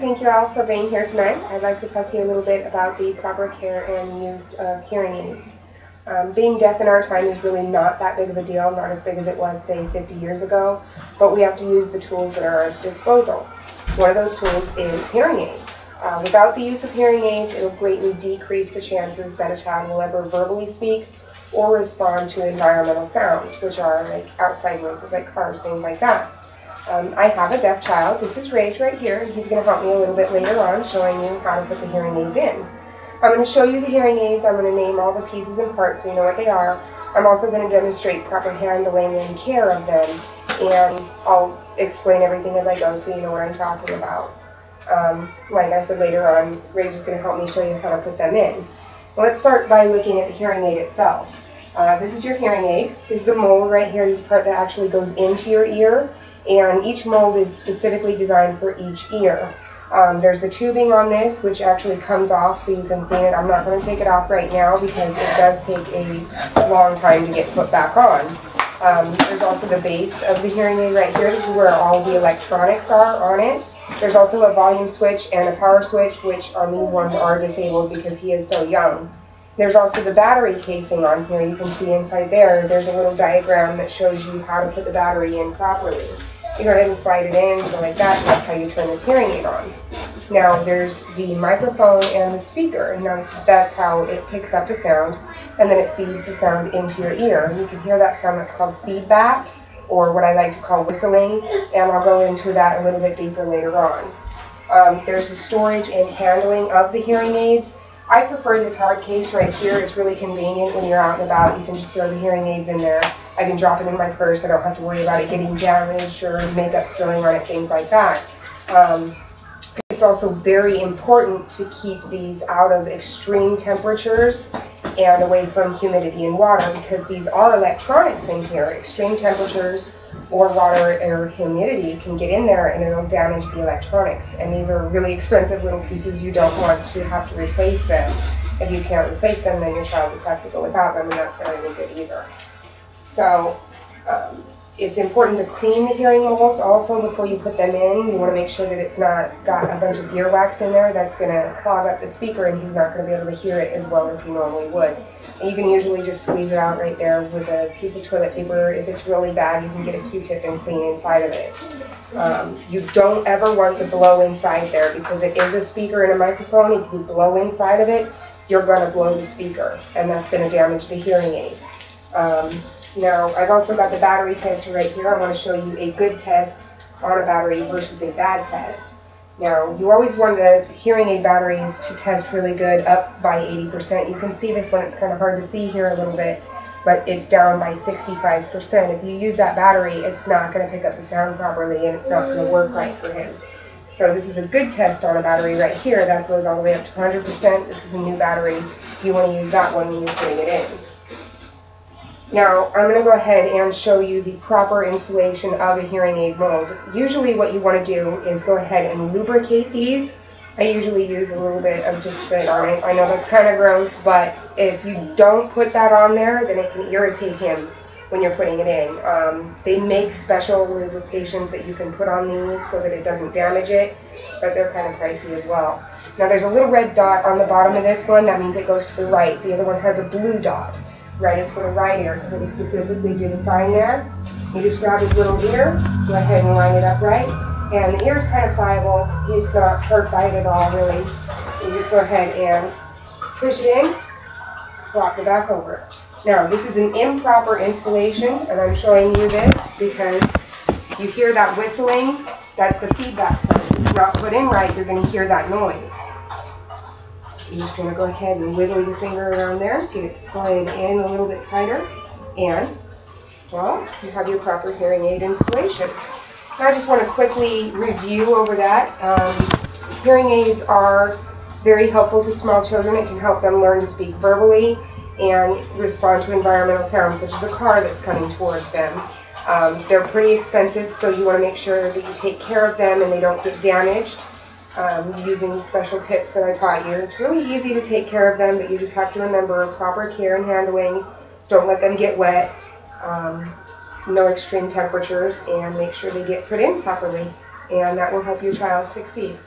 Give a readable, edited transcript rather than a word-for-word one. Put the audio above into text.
thank you all for being here tonight. I'd like to talk to you a little bit about the proper care and use of hearing aids. Being deaf in our time is really not that big of a deal, not as big as it was, say, 50 years ago, but we have to use the tools that are at our disposal. One of those tools is hearing aids. Without the use of hearing aids, it will greatly decrease the chances that a child will ever verbally speak or respond to environmental sounds, which are like outside noises like cars, things like that. I have a deaf child. This is Rage right here, and he's going to help me a little bit later on showing you how to put the hearing aids in. I'm going to show you the hearing aids. I'm going to name all the pieces and parts so you know what they are. I'm also going to demonstrate proper handling and care of them, and I'll explain everything as I go so you know what I'm talking about. Like I said later on, Rage is going to help me show you how to put them in. Well, let's start by looking at the hearing aid itself. This is your hearing aid. This is the mold right here. This is the part that actually goes into your ear, and each mold is specifically designed for each ear. There's the tubing on this, which actually comes off so you can clean it. I'm not going to take it off right now because it does take a long time to get put back on. There's also the base of the hearing aid right here. This is where all the electronics are on it. There's also a volume switch and a power switch, which on these ones are disabled because he is so young. There's also the battery casing on here. You can see inside there, there's a little diagram that shows you how to put the battery in properly. You go ahead and slide it in, go like that, and that's how you turn this hearing aid on. Now there's the microphone and the speaker. Now that's how it picks up the sound, and then it feeds the sound into your ear. And you can hear that sound that's called feedback, or what I like to call whistling, and I'll go into that a little bit deeper later on. There's the storage and handling of the hearing aids. I prefer this hard case right here. It's really convenient when you're out and about. You can just throw the hearing aids in there. I can drop it in my purse. I don't have to worry about it getting damaged or makeup spilling on it, things like that. It's also very important to keep these out of extreme temperatures and away from humidity and water, because these are electronics in here. Extreme temperatures or water or humidity can get in there and it'll damage the electronics. And these are really expensive little pieces. You don't want to have to replace them. If you can't replace them, then your child just has to go without them, and that's not really good either. So it's important to clean the hearing molds also before you put them in. You want to make sure that it's not got a bunch of earwax in there that's going to clog up the speaker, and he's not going to be able to hear it as well as he normally would. And you can usually just squeeze it out right there with a piece of toilet paper. If it's really bad, you can get a Q-tip and clean inside of it. You don't ever want to blow inside there because it is a speaker and a microphone. If you blow inside of it, you're going to blow the speaker, and that's going to damage the hearing aid. Now, I've also got the battery tester right here. I want to show you a good test on a battery versus a bad test. Now, you always want the hearing aid batteries to test really good, up by 80%. You can see this one. It's kind of hard to see here a little bit, but it's down by 65%. If you use that battery, it's not going to pick up the sound properly, and it's not going to work right for him. So this is a good test on a battery right here. That goes all the way up to 100%. This is a new battery. You want to use that one when you're putting it in. Now, I'm going to go ahead and show you the proper installation of a hearing aid mold. Usually what you want to do is go ahead and lubricate these. I usually use a little bit of just spit on it. I know that's kind of gross, but if you don't put that on there, then it can irritate him when you're putting it in. They make special lubrications that you can put on these so that it doesn't damage it, but they're kind of pricey as well. Now, there's a little red dot on the bottom of this one. That means it goes to the right. The other one has a blue dot. Right is for the right ear, because it was specifically designed there. You just grab his little ear, go ahead and line it up right, and the ear is kind of pliable. He's not hurt by it at all, really. You just go ahead and push it in, flop it back over. Now, this is an improper installation, and I'm showing you this because you hear that whistling. That's the feedback sound. If it's not put in right, you're going to hear that noise. You're just going to go ahead and wiggle your finger around there, get it slid in a little bit tighter, and, well, you have your proper hearing aid installation. Now I just want to quickly review over that. Hearing aids are very helpful to small children. It can help them learn to speak verbally and respond to environmental sounds, such as a car that's coming towards them. They're pretty expensive, so you want to make sure that you take care of them and they don't get damaged. Using special tips that I taught you. It's really easy to take care of them, but you just have to remember proper care and handling. Don't let them get wet, no extreme temperatures, and make sure they get put in properly, and that will help your child succeed.